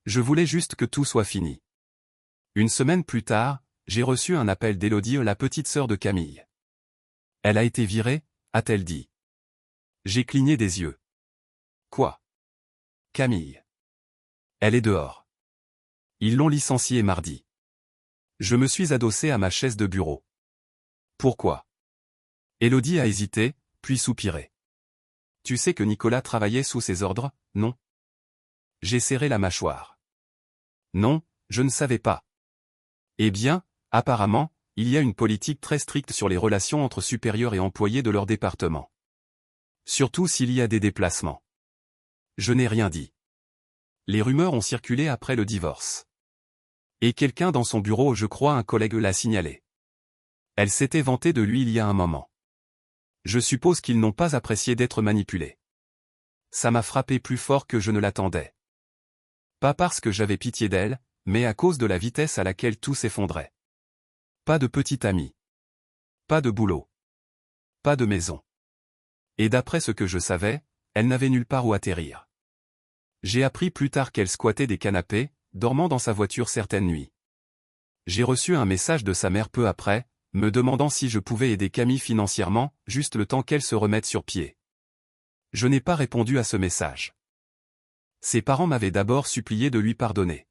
Je voulais juste que tout soit fini. Une semaine plus tard, j'ai reçu un appel d'Élodie, la petite sœur de Camille. Elle a été virée, a-t-elle dit. J'ai cligné des yeux. Quoi? Camille. Elle est dehors. Ils l'ont licenciée mardi. Je me suis adossé à ma chaise de bureau. Pourquoi? Élodie a hésité, puis soupiré. Tu sais que Nicolas travaillait sous ses ordres, non? J'ai serré la mâchoire. Non, je ne savais pas. Eh bien, apparemment, il y a une politique très stricte sur les relations entre supérieurs et employés de leur département. Surtout s'il y a des déplacements. Je n'ai rien dit. Les rumeurs ont circulé après le divorce. Et quelqu'un dans son bureau, je crois un collègue, l'a signalé. Elle s'était vantée de lui il y a un moment. Je suppose qu'ils n'ont pas apprécié d'être manipulés. Ça m'a frappé plus fort que je ne l'attendais. Pas parce que j'avais pitié d'elle, mais à cause de la vitesse à laquelle tout s'effondrait. Pas de petit ami. Pas de boulot. Pas de maison. Et d'après ce que je savais, elle n'avait nulle part où atterrir. J'ai appris plus tard qu'elle squattait des canapés, dormant dans sa voiture certaines nuits. J'ai reçu un message de sa mère peu après, me demandant si je pouvais aider Camille financièrement, juste le temps qu'elle se remette sur pied. Je n'ai pas répondu à ce message. Ses parents m'avaient d'abord supplié de lui pardonner.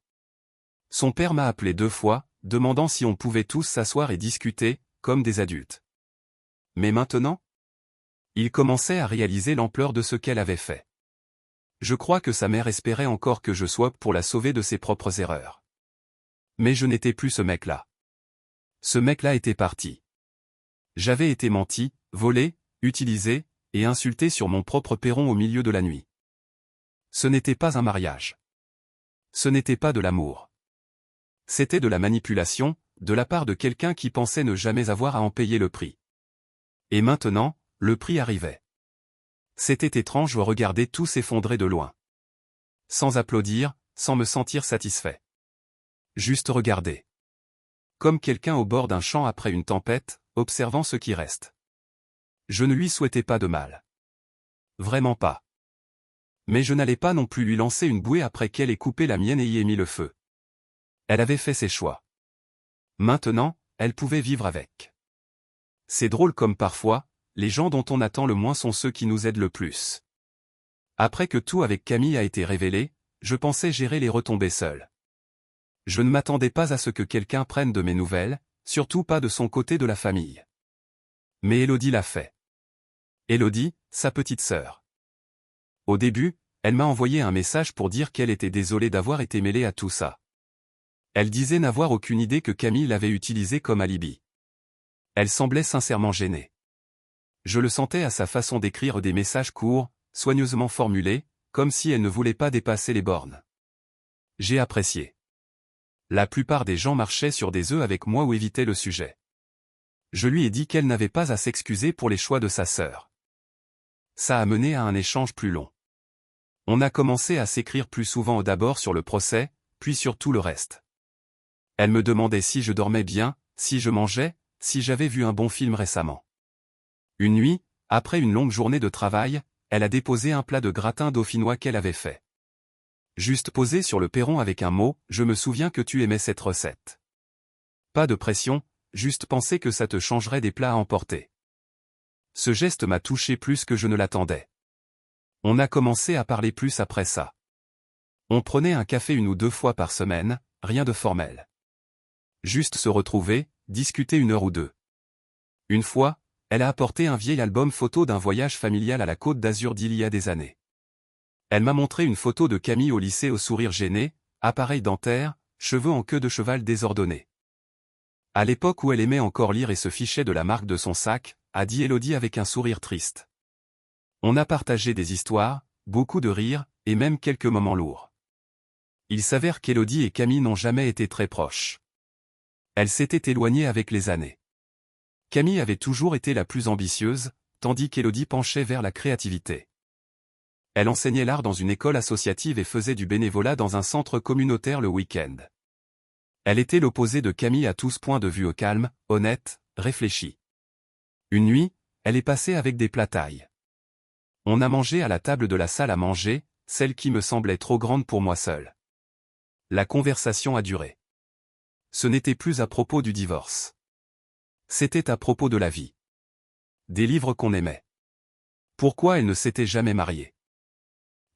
Son père m'a appelé 2 fois, demandant si on pouvait tous s'asseoir et discuter, comme des adultes. Mais maintenant? Il commençait à réaliser l'ampleur de ce qu'elle avait fait. Je crois que sa mère espérait encore que je sois pour la sauver de ses propres erreurs. Mais je n'étais plus ce mec-là. Ce mec-là était parti. J'avais été menti, volé, utilisé, et insulté sur mon propre perron au milieu de la nuit. Ce n'était pas un mariage. Ce n'était pas de l'amour. C'était de la manipulation, de la part de quelqu'un qui pensait ne jamais avoir à en payer le prix. Et maintenant, le prix arrivait. C'était étrange de regarder tout s'effondrer de loin. Sans applaudir, sans me sentir satisfait. Juste regarder. Comme quelqu'un au bord d'un champ après une tempête, observant ce qui reste. Je ne lui souhaitais pas de mal. Vraiment pas. Mais je n'allais pas non plus lui lancer une bouée après qu'elle ait coupé la mienne et y ait mis le feu. Elle avait fait ses choix. Maintenant, elle pouvait vivre avec. C'est drôle comme parfois, les gens dont on attend le moins sont ceux qui nous aident le plus. Après que tout avec Camille a été révélé, je pensais gérer les retombées seul. Je ne m'attendais pas à ce que quelqu'un prenne de mes nouvelles, surtout pas de son côté de la famille. Mais Élodie l'a fait. Élodie, sa petite sœur. Au début, elle m'a envoyé un message pour dire qu'elle était désolée d'avoir été mêlée à tout ça. Elle disait n'avoir aucune idée que Camille l'avait utilisée comme alibi. Elle semblait sincèrement gênée. Je le sentais à sa façon d'écrire des messages courts, soigneusement formulés, comme si elle ne voulait pas dépasser les bornes. J'ai apprécié. La plupart des gens marchaient sur des œufs avec moi ou évitaient le sujet. Je lui ai dit qu'elle n'avait pas à s'excuser pour les choix de sa sœur. Ça a mené à un échange plus long. On a commencé à s'écrire plus souvent d'abord sur le procès, puis sur tout le reste. Elle me demandait si je dormais bien, si je mangeais, si j'avais vu un bon film récemment. Une nuit, après une longue journée de travail, elle a déposé un plat de gratin dauphinois qu'elle avait fait. Juste posé sur le perron avec un mot, je me souviens que tu aimais cette recette. Pas de pression, juste penser que ça te changerait des plats à emporter. Ce geste m'a touché plus que je ne l'attendais. On a commencé à parler plus après ça. On prenait un café 1 ou 2 fois par semaine, rien de formel. Juste se retrouver, discuter 1 heure ou 2. Une fois, elle a apporté un vieil album photo d'un voyage familial à la Côte d'Azur d'il y a des années. Elle m'a montré une photo de Camille au lycée au sourire gêné, appareil dentaire, cheveux en queue de cheval désordonnés. À l'époque où elle aimait encore lire et se fichait de la marque de son sac, a dit Élodie avec un sourire triste. On a partagé des histoires, beaucoup de rires, et même quelques moments lourds. Il s'avère qu'Élodie et Camille n'ont jamais été très proches. Elles s'étaient éloignées avec les années. Camille avait toujours été la plus ambitieuse, tandis qu'Élodie penchait vers la créativité. Elle enseignait l'art dans une école associative et faisait du bénévolat dans un centre communautaire le week-end. Elle était l'opposé de Camille à tous points de vue calme, honnête, réfléchi. Une nuit, elle est passée avec des plats taille. On a mangé à la table de la salle à manger, celle qui me semblait trop grande pour moi seul. La conversation a duré. Ce n'était plus à propos du divorce. C'était à propos de la vie. Des livres qu'on aimait. Pourquoi elle ne s'était jamais mariée.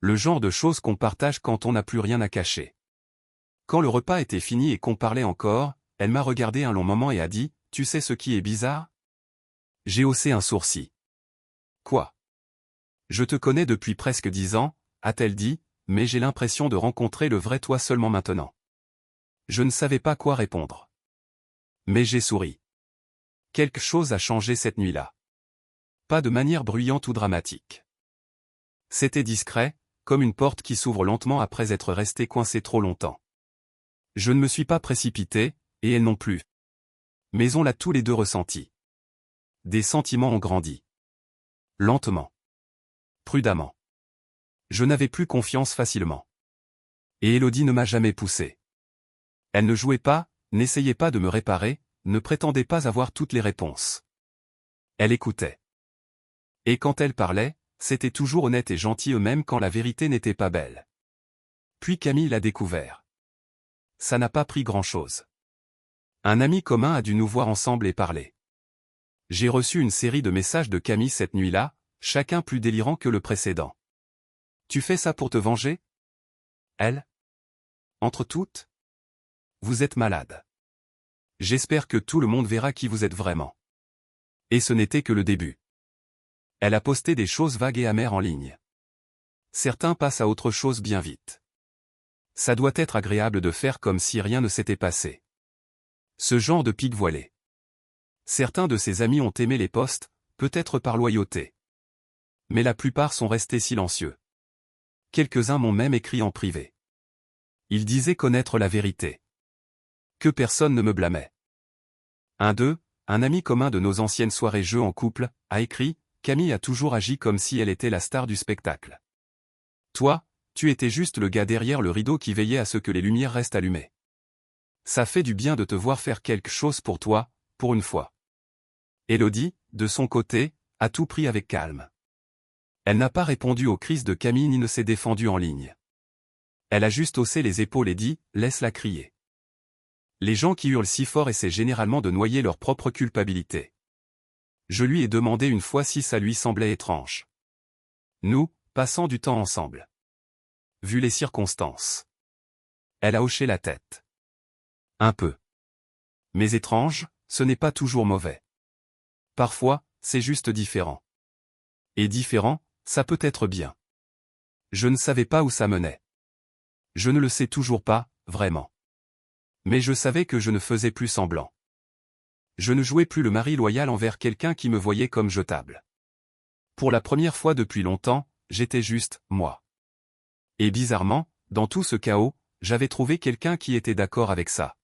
Le genre de choses qu'on partage quand on n'a plus rien à cacher. Quand le repas était fini et qu'on parlait encore, elle m'a regardé un long moment et a dit « Tu sais ce qui est bizarre ?» J'ai haussé un sourcil. « Quoi ? » « Je te connais depuis presque 10 ans, a-t-elle dit, mais j'ai l'impression de rencontrer le vrai toi seulement maintenant. Je ne savais pas quoi répondre. Mais j'ai souri. Quelque chose a changé cette nuit-là. Pas de manière bruyante ou dramatique. C'était discret, comme une porte qui s'ouvre lentement après être restée coincée trop longtemps. Je ne me suis pas précipité, et elle non plus. Mais on l'a tous les deux ressenti. Des sentiments ont grandi. Lentement. Prudemment. Je n'avais plus confiance facilement. Et Élodie ne m'a jamais poussé. Elle ne jouait pas, n'essayait pas de me réparer, ne prétendait pas avoir toutes les réponses. Elle écoutait. Et quand elle parlait, c'était toujours honnête et gentil même quand la vérité n'était pas belle. Puis Camille l'a découvert. Ça n'a pas pris grand-chose. Un ami commun a dû nous voir ensemble et parler. J'ai reçu une série de messages de Camille cette nuit-là, chacun plus délirant que le précédent. Tu fais ça pour te venger? Elle? Entre toutes? Vous êtes malade. J'espère que tout le monde verra qui vous êtes vraiment. Et ce n'était que le début. Elle a posté des choses vagues et amères en ligne. Certains passent à autre chose bien vite. Ça doit être agréable de faire comme si rien ne s'était passé. Ce genre de pique voilée. Certains de ses amis ont aimé les posts, peut-être par loyauté. Mais la plupart sont restés silencieux. Quelques-uns m'ont même écrit en privé. Ils disaient connaître la vérité. Que personne ne me blâmait. Un d'eux, un ami commun de nos anciennes soirées jeux en couple, a écrit « Camille a toujours agi comme si elle était la star du spectacle. Toi, tu étais juste le gars derrière le rideau qui veillait à ce que les lumières restent allumées. Ça fait du bien de te voir faire quelque chose pour toi, pour une fois. » Élodie, de son côté, a tout pris avec calme. Elle n'a pas répondu aux crises de Camille ni ne s'est défendue en ligne. Elle a juste haussé les épaules et dit « Laisse-la crier. » Les gens qui hurlent si fort essaient généralement de noyer leur propre culpabilité. Je lui ai demandé une fois si ça lui semblait étrange. Nous, passant du temps ensemble. Vu les circonstances. Elle a hoché la tête. Un peu. Mais étrange, ce n'est pas toujours mauvais. Parfois, c'est juste différent. Et différent, ça peut être bien. Je ne savais pas où ça menait. Je ne le sais toujours pas, vraiment. Mais je savais que je ne faisais plus semblant. Je ne jouais plus le mari loyal envers quelqu'un qui me voyait comme jetable. Pour la première fois depuis longtemps, j'étais juste, moi. Et bizarrement, dans tout ce chaos, j'avais trouvé quelqu'un qui était d'accord avec ça.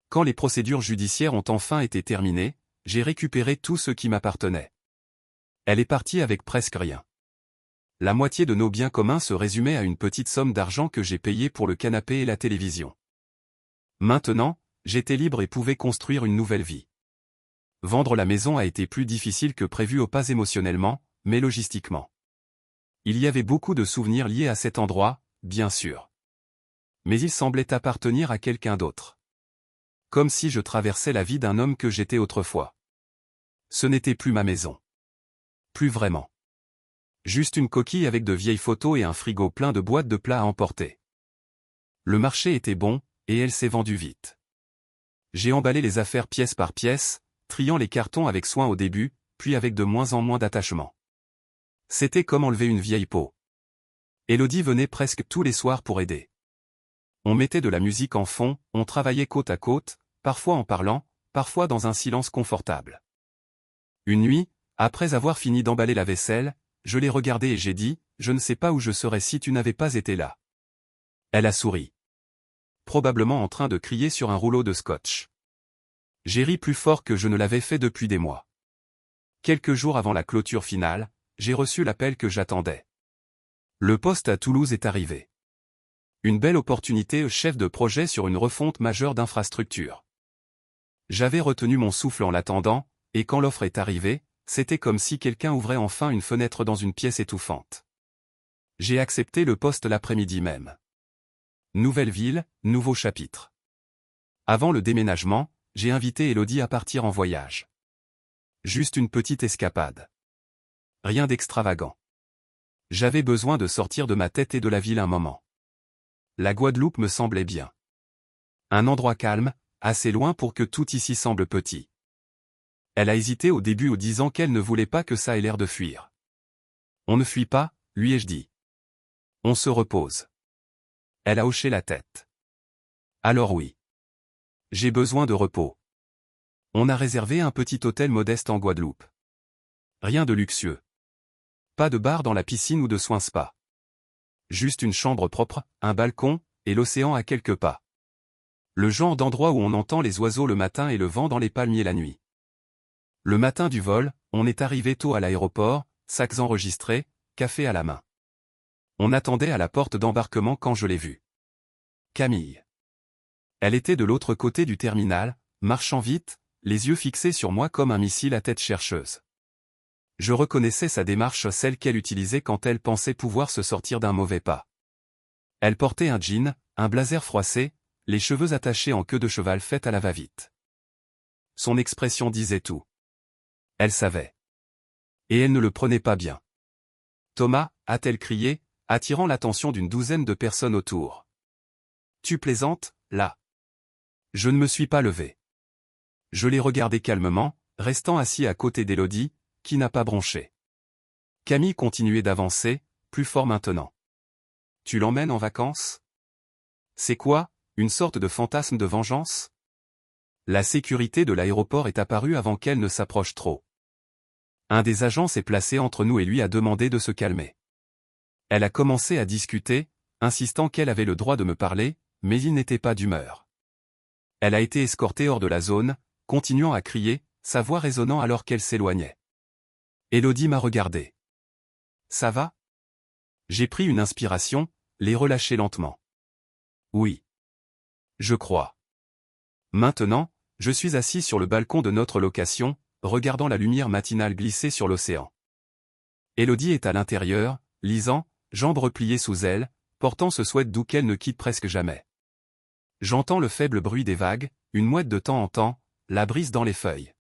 Quand les procédures judiciaires ont enfin été terminées, j'ai récupéré tout ce qui m'appartenait. Elle est partie avec presque rien. La moitié de nos biens communs se résumait à une petite somme d'argent que j'ai payée pour le canapé et la télévision. Maintenant, j'étais libre et pouvais construire une nouvelle vie. Vendre la maison a été plus difficile que prévu, pas émotionnellement, mais logistiquement. Il y avait beaucoup de souvenirs liés à cet endroit, bien sûr. Mais il semblait appartenir à quelqu'un d'autre. Comme si je traversais la vie d'un homme que j'étais autrefois. Ce n'était plus ma maison. Plus vraiment. Juste une coquille avec de vieilles photos et un frigo plein de boîtes de plats à emporter. Le marché était bon, et elle s'est vendue vite. J'ai emballé les affaires pièce par pièce, triant les cartons avec soin au début, puis avec de moins en moins d'attachement. C'était comme enlever une vieille peau. Élodie venait presque tous les soirs pour aider. On mettait de la musique en fond, on travaillait côte à côte, parfois en parlant, parfois dans un silence confortable. Une nuit, après avoir fini d'emballer la vaisselle, je l'ai regardée et j'ai dit, « Je ne sais pas où je serais si tu n'avais pas été là. » Elle a souri. Probablement en train de crier sur un rouleau de scotch. J'ai ri plus fort que je ne l'avais fait depuis des mois. Quelques jours avant la clôture finale, j'ai reçu l'appel que j'attendais. Le poste à Toulouse est arrivé. Une belle opportunité, chef de projet sur une refonte majeure d'infrastructure. J'avais retenu mon souffle en l'attendant, et quand l'offre est arrivée, c'était comme si quelqu'un ouvrait enfin une fenêtre dans une pièce étouffante. J'ai accepté le poste l'après-midi même. Nouvelle ville, nouveau chapitre. Avant le déménagement, j'ai invité Élodie à partir en voyage. Juste une petite escapade. Rien d'extravagant. J'avais besoin de sortir de ma tête et de la ville un moment. La Guadeloupe me semblait bien. Un endroit calme, assez loin pour que tout ici semble petit. Elle a hésité au début en disant qu'elle ne voulait pas que ça ait l'air de fuir. On ne fuit pas, lui ai-je dit. On se repose. Elle a hoché la tête. Alors oui. J'ai besoin de repos. On a réservé un petit hôtel modeste en Guadeloupe. Rien de luxueux. Pas de bar dans la piscine ou de soins spa. Juste une chambre propre, un balcon, et l'océan à quelques pas. Le genre d'endroit où on entend les oiseaux le matin et le vent dans les palmiers la nuit. Le matin du vol, on est arrivé tôt à l'aéroport, sacs enregistrés, café à la main. On attendait à la porte d'embarquement quand je l'ai vue. Camille. Elle était de l'autre côté du terminal, marchant vite, les yeux fixés sur moi comme un missile à tête chercheuse. Je reconnaissais sa démarche, celle qu'elle utilisait quand elle pensait pouvoir se sortir d'un mauvais pas. Elle portait un jean, un blazer froissé, les cheveux attachés en queue de cheval faite à la va-vite. Son expression disait tout. Elle savait. Et elle ne le prenait pas bien. Thomas, a-t-elle crié, attirant l'attention d'une douzaine de personnes autour. Tu plaisantes, là? Je ne me suis pas levé. Je l'ai regardé calmement, restant assis à côté d'Élodie, qui n'a pas bronché. Camille continuait d'avancer, plus fort maintenant. Tu l'emmènes en vacances? C'est quoi, une sorte de fantasme de vengeance? La sécurité de l'aéroport est apparue avant qu'elle ne s'approche trop. Un des agents s'est placé entre nous et lui a demandé de se calmer. Elle a commencé à discuter, insistant qu'elle avait le droit de me parler, mais il n'était pas d'humeur. Elle a été escortée hors de la zone, continuant à crier, sa voix résonnant alors qu'elle s'éloignait. Élodie m'a regardé. Ça va? J'ai pris une inspiration, les relâché lentement. Oui. Je crois. Maintenant, je suis assis sur le balcon de notre location, regardant la lumière matinale glisser sur l'océan. Élodie est à l'intérieur, lisant, jambes repliées sous elle, portant ce sweat doux qu'elle ne quitte presque jamais. J'entends le faible bruit des vagues, une mouette de temps en temps, la brise dans les feuilles.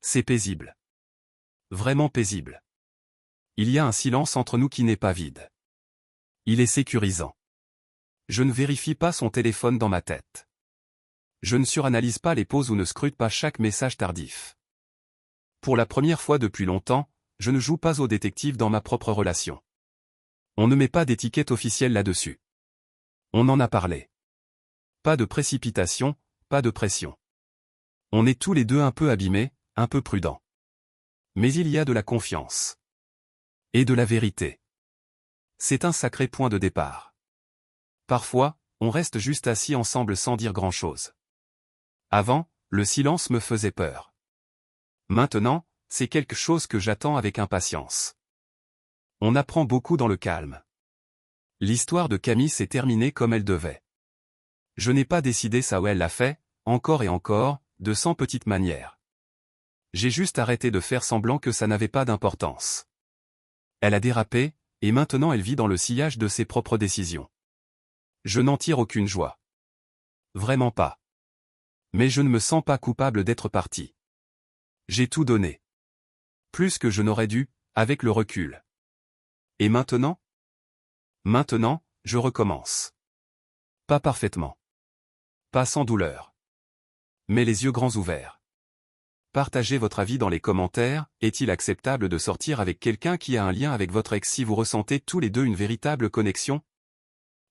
C'est paisible. Vraiment paisible. Il y a un silence entre nous qui n'est pas vide. Il est sécurisant. Je ne vérifie pas son téléphone dans ma tête. Je ne suranalyse pas les pauses ou ne scrute pas chaque message tardif. Pour la première fois depuis longtemps, je ne joue pas au détective dans ma propre relation. On ne met pas d'étiquette officielle là-dessus. On en a parlé. Pas de précipitation, pas de pression. On est tous les deux un peu abîmés, un peu prudents. Mais il y a de la confiance. Et de la vérité. C'est un sacré point de départ. Parfois, on reste juste assis ensemble sans dire grand-chose. Avant, le silence me faisait peur. Maintenant, c'est quelque chose que j'attends avec impatience. On apprend beaucoup dans le calme. L'histoire de Camille s'est terminée comme elle devait. Je n'ai pas décidé ça ou elle l'a fait, encore et encore, de 100 petites manières. J'ai juste arrêté de faire semblant que ça n'avait pas d'importance. Elle a dérapé, et maintenant elle vit dans le sillage de ses propres décisions. Je n'en tire aucune joie. Vraiment pas. Mais je ne me sens pas coupable d'être parti. J'ai tout donné. Plus que je n'aurais dû, avec le recul. Et maintenant? Maintenant, je recommence. Pas parfaitement. Pas sans douleur. Mais les yeux grands ouverts. Partagez votre avis dans les commentaires, est-il acceptable de sortir avec quelqu'un qui a un lien avec votre ex si vous ressentez tous les deux une véritable connexion?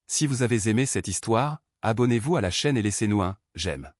Si vous avez aimé cette histoire, abonnez-vous à la chaîne et laissez-nous un « j'aime ».